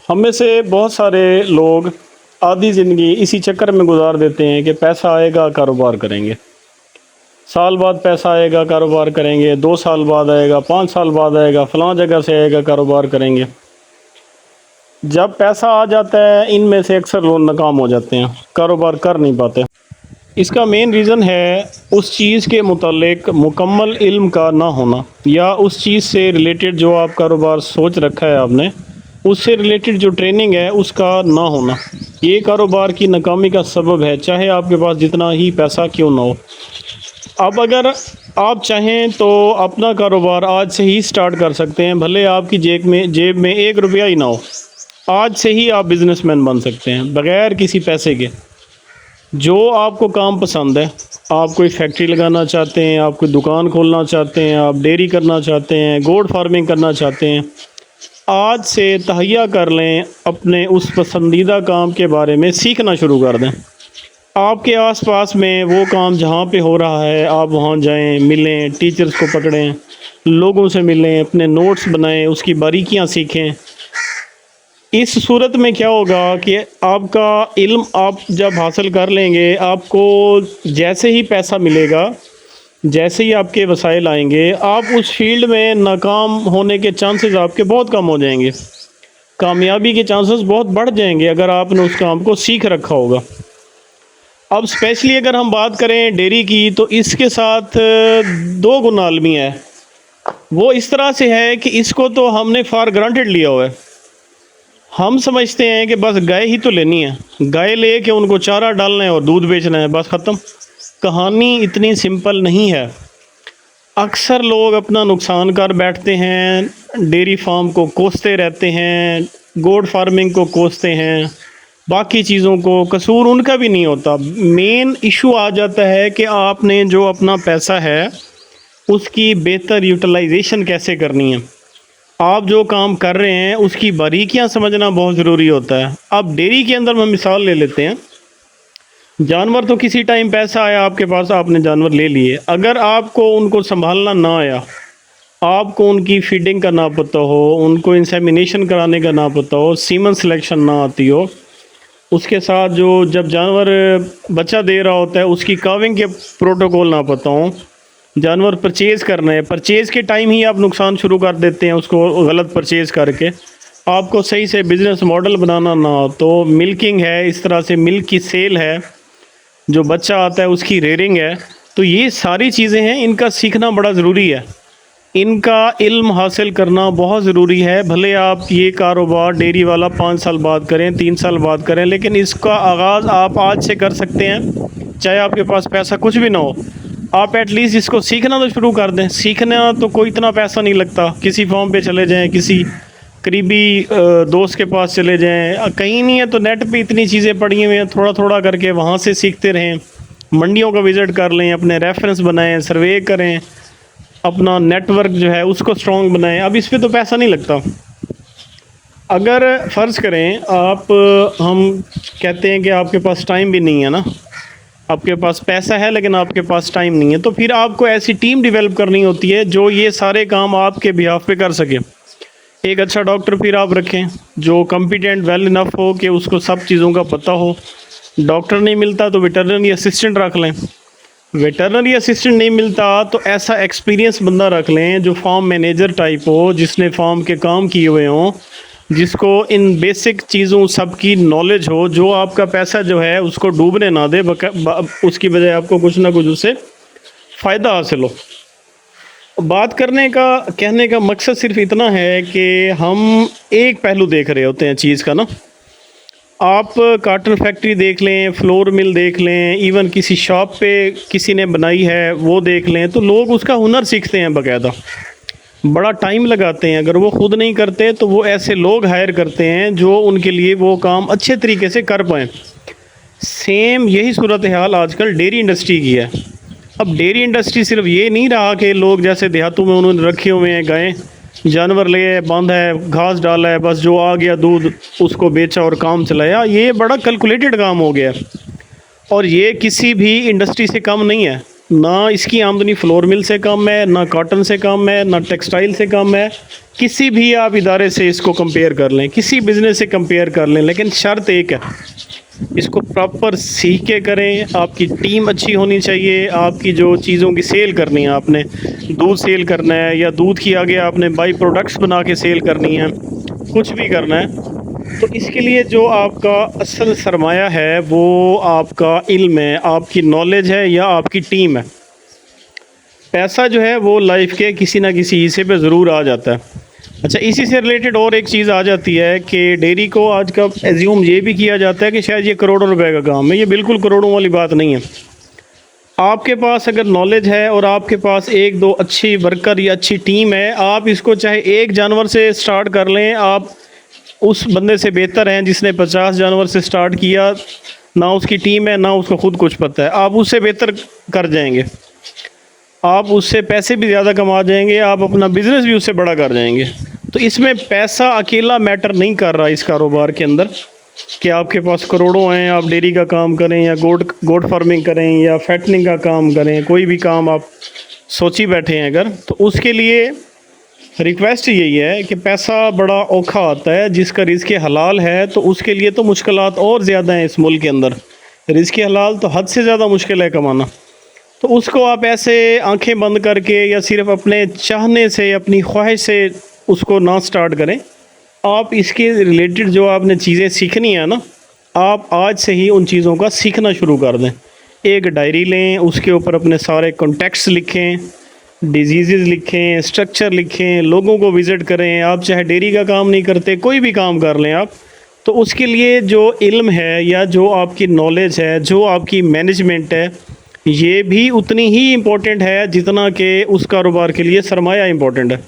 हम में से बहुत सारे लोग आधी ज़िंदगी इसी चक्कर में गुजार देते हैं कि पैसा आएगा कारोबार करेंगे, साल बाद पैसा आएगा कारोबार करेंगे, 2 साल बाद आएगा, 5 साल बाद आएगा, फ़लाँ जगह से आएगा कारोबार करेंगे। जब पैसा आ जाता है इनमें से अक्सर लोग नाकाम हो जाते हैं, कारोबार कर नहीं पाते। इसका मेन रीज़न है उस चीज़ के मुतालिक मुकम्मल इल्म का ना होना, या उस चीज़ से रिलेटेड जो आप कारोबार सोच रखा है आपने, उससे रिलेटेड जो ट्रेनिंग है उसका ना होना। ये कारोबार की नाकामी का सबब है, चाहे आपके पास जितना ही पैसा क्यों ना हो। अब अगर आप चाहें तो अपना कारोबार आज से ही स्टार्ट कर सकते हैं, भले आपकी जेब में 1 रुपया ही ना हो। आज से ही आप बिज़नेसमैन बन सकते हैं बग़ैर किसी पैसे के। जो आपको काम पसंद है, आप कोई फैक्ट्री लगाना चाहते हैं, आप कोई दुकान खोलना चाहते हैं, आप डेयरी करना चाहते हैं, गोट फार्मिंग करना चाहते हैं, आज से तहैया कर लें, अपने उस पसंदीदा काम के बारे में सीखना शुरू कर दें। आपके आसपास में वो काम जहाँ पे हो रहा है आप वहाँ जाएं, मिलें, टीचर्स को पकड़ें, लोगों से मिलें, अपने नोट्स बनाएं, उसकी बारीकियाँ सीखें। इस सूरत में क्या होगा कि आपका इल्म आप जब हासिल कर लेंगे, आपको जैसे ही पैसा मिलेगा, जैसे ही आपके वसाइल आएंगे, आप उस फील्ड में नाकाम होने के चांसेस आपके बहुत कम हो जाएंगे, कामयाबी के चांसेस बहुत बढ़ जाएंगे अगर आपने उस काम को सीख रखा होगा। अब स्पेशली अगर हम बात करें डेयरी की, तो इसके साथ 2 गुना आलमी है। वो इस तरह से है कि इसको तो हमने फॉर ग्रांटेड लिया हुआ है। हम समझते हैं कि बस गाय ही तो लेनी है, गाय ले के उनको चारा डालना है और दूध बेचना है, बस ख़त्म। कहानी इतनी सिंपल नहीं है। अक्सर लोग अपना नुकसान कर बैठते हैं, डेयरी फार्म को कोसते रहते हैं, गोट फार्मिंग को कोसते हैं, बाकी चीज़ों को। कसूर उनका भी नहीं होता। मेन इशू आ जाता है कि आपने जो अपना पैसा है उसकी बेहतर यूटिलाइजेशन कैसे करनी है। आप जो काम कर रहे हैं उसकी बारीकियां समझना बहुत ज़रूरी होता है। अब डेयरी के अंदर हम मिसाल ले लेते हैं, जानवर तो किसी टाइम पैसा आया आपके पास, आपने जानवर ले लिए, अगर आपको उनको संभालना ना आया, आपको उनकी फीडिंग का ना पता हो, उनको इंसेमिनेशन कराने का ना पता हो, सीमन सिलेक्शन ना आती हो, उसके साथ जो जब जानवर बच्चा दे रहा होता है उसकी काविंग के प्रोटोकॉल ना पता हो, जानवर परचेज़ करना है, परचेज़ के टाइम ही आप नुकसान शुरू कर देते हैं उसको गलत परचेज़ करके, आपको सही से बिज़नेस मॉडल बनाना ना हो, तो मिल्किंग है, इस तरह से मिल्क की सेल है, जो बच्चा आता है उसकी रेयरिंग है, तो ये सारी चीज़ें हैं, इनका सीखना बड़ा ज़रूरी है, इनका इल्म हासिल करना बहुत ज़रूरी है। भले आप ये कारोबार डेयरी वाला 5 साल बाद करें, 3 साल बाद करें, लेकिन इसका आगाज़ आप आज से कर सकते हैं। चाहे आपके पास पैसा कुछ भी ना हो, आप एटलीस्ट इसको सीखना तो शुरू कर दें। सीखना तो कोई इतना पैसा नहीं लगता, किसी फॉर्म पे चले जाएं, किसी करीबी दोस्त के पास चले जाएं, कहीं नहीं है तो नेट पे इतनी चीज़ें पड़ी हुई हैं, थोड़ा थोड़ा करके वहाँ से सीखते रहें, मंडियों का विज़िट कर लें, अपने रेफरेंस बनाएं, सर्वे करें, अपना नेटवर्क जो है उसको स्ट्रॉन्ग बनाएं। अब इस पे तो पैसा नहीं लगता। अगर फ़र्ज़ करें आप, हम कहते हैं कि आपके पास टाइम भी नहीं है ना, आपके पास पैसा है लेकिन आपके पास टाइम नहीं है, तो फिर आपको ऐसी टीम डेवलप करनी होती है जो ये सारे काम आपके बिहाफ पे कर सके। एक अच्छा डॉक्टर फिर आप रखें जो कॉम्पिटेंट वेल इनफ हो कि उसको सब चीज़ों का पता हो। डॉक्टर नहीं मिलता तो वेटरनरी असिस्टेंट रख लें, वेटरनरी असिस्टेंट नहीं मिलता तो ऐसा एक्सपीरियंस बंदा रख लें जो फार्म मैनेजर टाइप हो, जिसने फार्म के काम किए हुए हों, जिसको इन बेसिक चीज़ों सबकी नॉलेज हो, जो आपका पैसा जो है उसको डूबने ना दे, उसकी बजाय आपको कुछ ना कुछ उससे फ़ायदा हासिल हो। बात करने का, कहने का मकसद सिर्फ इतना है कि हम एक पहलू देख रहे होते हैं चीज़ का ना। आप काटन फैक्ट्री देख लें, फ्लोर मिल देख लें, इवन किसी शॉप पे किसी ने बनाई है वो देख लें, तो लोग उसका हुनर सीखते हैं बाकायदा, बड़ा टाइम लगाते हैं। अगर वो ख़ुद नहीं करते तो वो ऐसे लोग हायर करते हैं जो उनके लिए वो काम अच्छे तरीके से कर पाएँ। सेम यही सूरत हाल आजकल डेयरी इंडस्ट्री की है। अब डेयरी इंडस्ट्री सिर्फ ये नहीं रहा कि लोग जैसे देहातों में उन्होंने रखे हुए हैं गायें, जानवर ले बांधा है, घास डाला है, बस जो आ गया दूध उसको बेचा और काम चलाया। ये बड़ा कैलकुलेटेड काम हो गया और ये किसी भी इंडस्ट्री से कम नहीं है। ना इसकी आमदनी फ्लोर मिल से कम है, ना कॉटन से कम है, ना टेक्सटाइल से कम है। किसी भी आप इदारे से इसको कंपेयर कर लें, किसी बिज़नेस से कंपेयर कर लें, लेकिन शर्त एक है, इसको प्रॉपर सीख के करें। आपकी टीम अच्छी होनी चाहिए। आपकी जो चीज़ों की सेल करनी है, आपने दूध सेल करना है या दूध की आगे आपने बाई प्रोडक्ट्स बना के सेल करनी है, कुछ भी करना है, तो इसके लिए जो आपका असल सरमाया है वो आपका इल्म है, आपकी नॉलेज है या आपकी टीम है। पैसा जो है वो लाइफ के किसी ना किसी हिस्से पे ज़रूर आ जाता है। अच्छा, इसी से रिलेटेड और एक चीज़ आ जाती है कि डेयरी को आज का एज्यूम ये भी किया जाता है कि शायद ये करोड़ों रुपए का काम है। ये बिल्कुल करोड़ों वाली बात नहीं है। आपके पास अगर नॉलेज है और आपके पास एक दो अच्छी वर्कर या अच्छी टीम है, आप इसको चाहे एक जानवर से स्टार्ट कर लें, आप उस बंदे से बेहतर हैं जिसने 50 जानवर से स्टार्ट किया। ना उसकी टीम है, ना उसको खुद कुछ पता है, आप उससे बेहतर कर जाएंगे, आप उससे पैसे भी ज़्यादा कमा जाएंगे, आप अपना बिज़नेस भी उससे बड़ा कर जाएंगे। तो इसमें पैसा अकेला मैटर नहीं कर रहा इस कारोबार के अंदर कि आपके पास करोड़ों हैं, आप डेयरी का काम करें या गोट फार्मिंग करें या फैटनिंग का काम करें, कोई भी काम आप सोची बैठे हैं अगर, तो उसके लिए रिक्वेस्ट यही है कि पैसा बड़ा औखा आता है। जिसका रिज़्क़ हलाल है तो उसके लिए तो मुश्किलात और ज़्यादा हैं इस मुल्क के अंदर। रिज़्क़ हलाल तो हद से ज़्यादा मुश्किल है कमाना। तो उसको आप ऐसे आंखें बंद करके या सिर्फ अपने चाहने से, अपनी ख्वाहिश से उसको ना स्टार्ट करें। आप इसके रिलेटेड जो आपने चीज़ें सीखनी है ना, आप आज से ही उन चीज़ों का सीखना शुरू कर दें। एक डायरी लें, उसके ऊपर अपने सारे कॉन्टेक्ट्स लिखें, डिजीज़ लिखें, स्ट्रक्चर लिखें, लोगों को विज़िट करें। आप चाहे डेयरी का काम नहीं करते, कोई भी काम कर लें आप, तो उसके लिए जो इल्म है या जो आपकी नॉलेज है, जो आपकी मैनेजमेंट है, ये भी उतनी ही इम्पोर्टेंट है जितना कि उस कारोबार के लिए सरमाया इम्पोर्टेंट है।